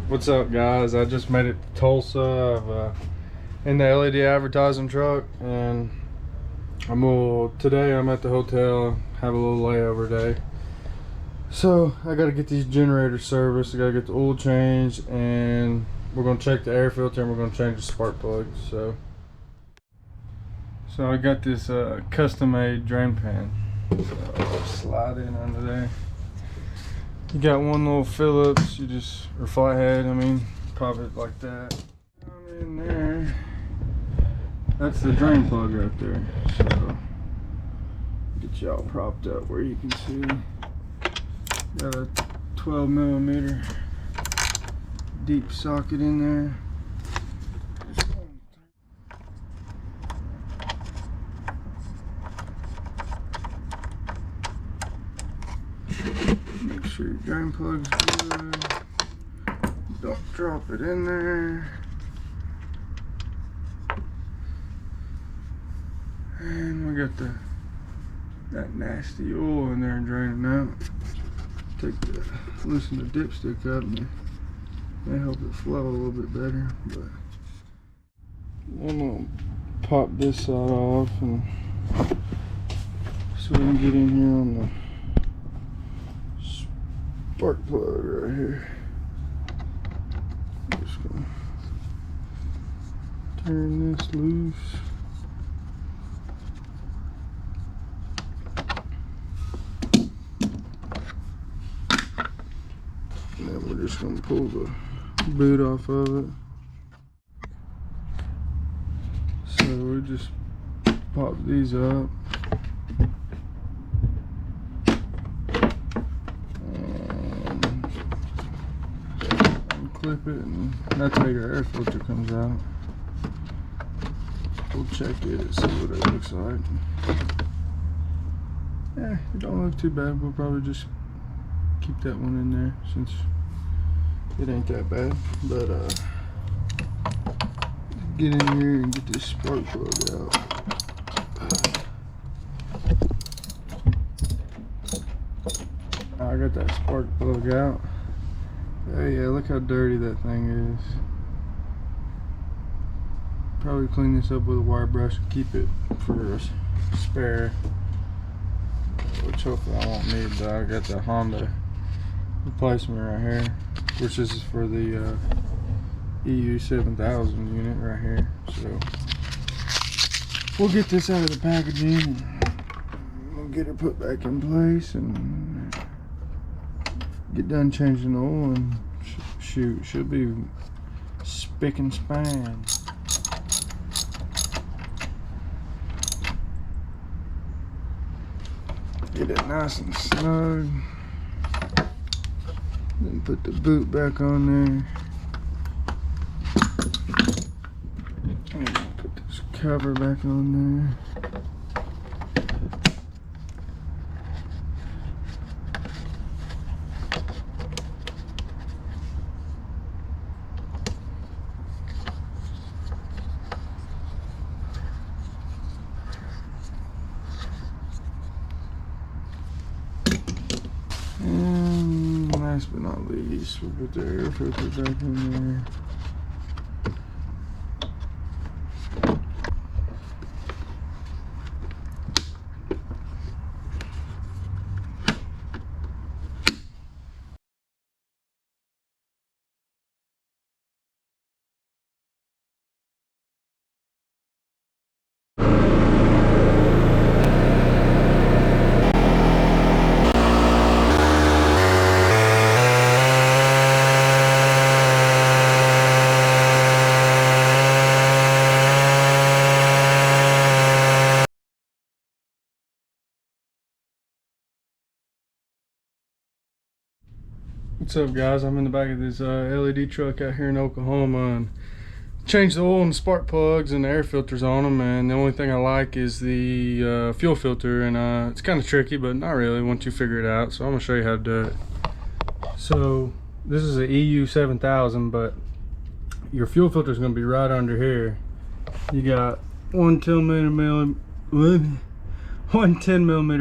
What's up, guys? I just made it to Tulsa. In the LED advertising truck, and today I'm at the hotel, have a little layover day. So I got to get these generators serviced. I got to get the oil changed, and we're gonna check the air filter, and we're gonna change the spark plugs. So I got this custom-made drain pan. So I'll slide in under there. You got one little Phillips, or flathead, pop it like that. Down in there, that's the drain plug right there. So, get y'all propped up where you can see. Got a 12mm deep socket in there. Make sure your drain plug's good. Don't drop it in there. And we got that nasty oil in there draining out. Loosen the dipstick up and may help it flow a little bit better. But I'm gonna pop this side off, and so we can get in here on the spark plug right here. Just gonna turn this loose. And then we're just gonna pull the boot off of it. So we just pop these up. Clip it, and that's how your air filter comes out. We'll check it and see what it looks like. Yeah, it don't look too bad. We'll probably just keep that one in there since it ain't that bad. But get in here and get this spark plug out. I got that spark plug out. Oh yeah, look how dirty that thing is. Probably clean this up with a wire brush and keep it for a spare, which hopefully I won't need, but I got the Honda replacement right here, which is for the EU 7000 unit right here. So we'll get this out of the packaging and we'll get it put back in place and get done changing the oil, and should be spick and span. Get it nice and snug. Then put the boot back on there. And put this cover back on there. And last but not least, we'll put the air filter back in there. What's up, guys? I'm in the back of this LED truck out here in Oklahoma, and changed the oil and the spark plugs and the air filters on them, and the only thing I like is the fuel filter, and it's kind of tricky, but not really once you figure it out. So I'm gonna show you how to do it. So this is an EU 7000, but your fuel filter is gonna be right under here. You got one 10mm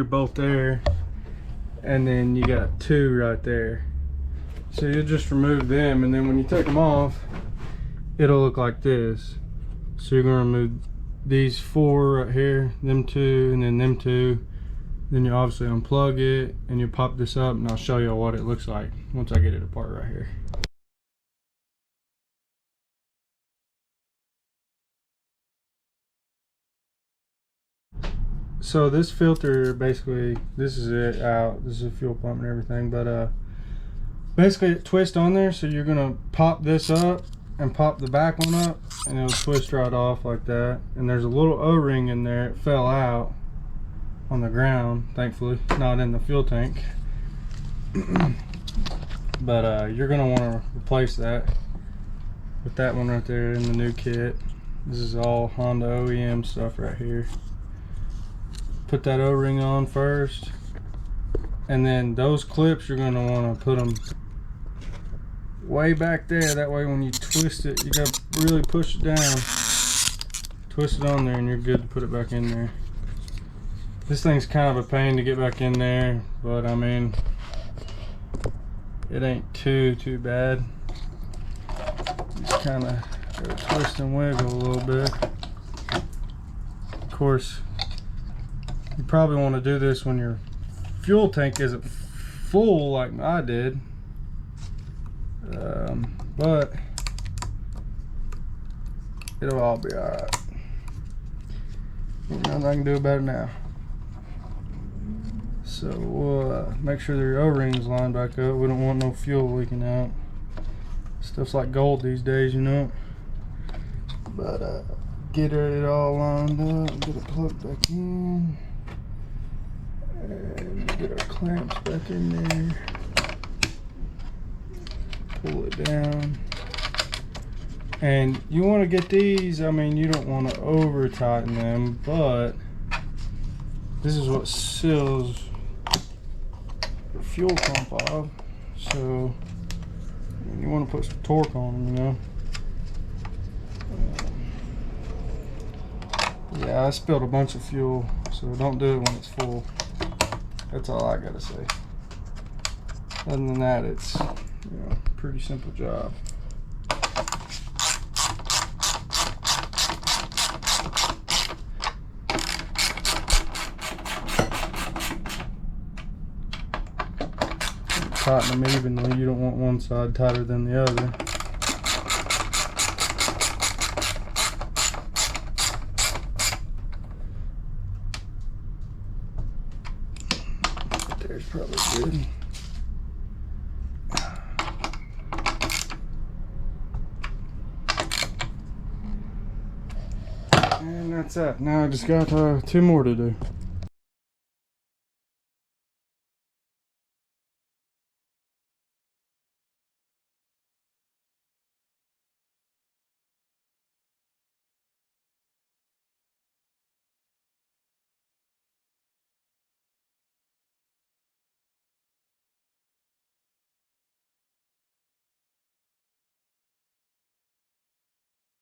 bolt there, and then you got two right there. So you just remove them, and then when you take them off, it'll look like this. So you're gonna remove these 4 right here, them 2, and then them 2. Then you obviously unplug it, and you pop this up, and I'll show you what it looks like once I get it apart right here. So this filter, basically, this is it out. This is a fuel pump and everything, but basically it twists on there. So you're gonna pop this up and pop the back one up, and it'll twist right off like that. And there's a little O-ring in there. It fell out on the ground, thankfully, not in the fuel tank. But you're gonna want to replace that with that one right there in the new kit. This is all Honda OEM stuff right here. Put that O-ring on first, and then those clips, you're going to want to put them way back there. That way when you twist it, you got to really push it down, twist it on there, and you're good to put it back in there. This thing's kind of a pain to get back in there, but I mean, it ain't too bad. Just kind of gotta twist and wiggle a little bit. Of course, you probably want to do this when your fuel tank isn't full like I did, but it'll all be alright. There's nothing I can do about it now. So we'll make sure the O-rings line back up. We don't want no fuel leaking out. Stuff's like gold these days, you know. But get it all lined up, get it plugged back in. And get our clamps back in there. Pull it down. And you want to get these, I mean, you don't want to over tighten them, but this is what seals your fuel pump off. So you want to put some torque on them, you know. Yeah, I spilled a bunch of fuel, so don't do it when it's full. That's all I gotta say. Other than that, it's, you know, pretty simple job. Tighten them evenly. You don't want one side tighter than the other. There's probably good. And that's that. Now I just got 2 more to do.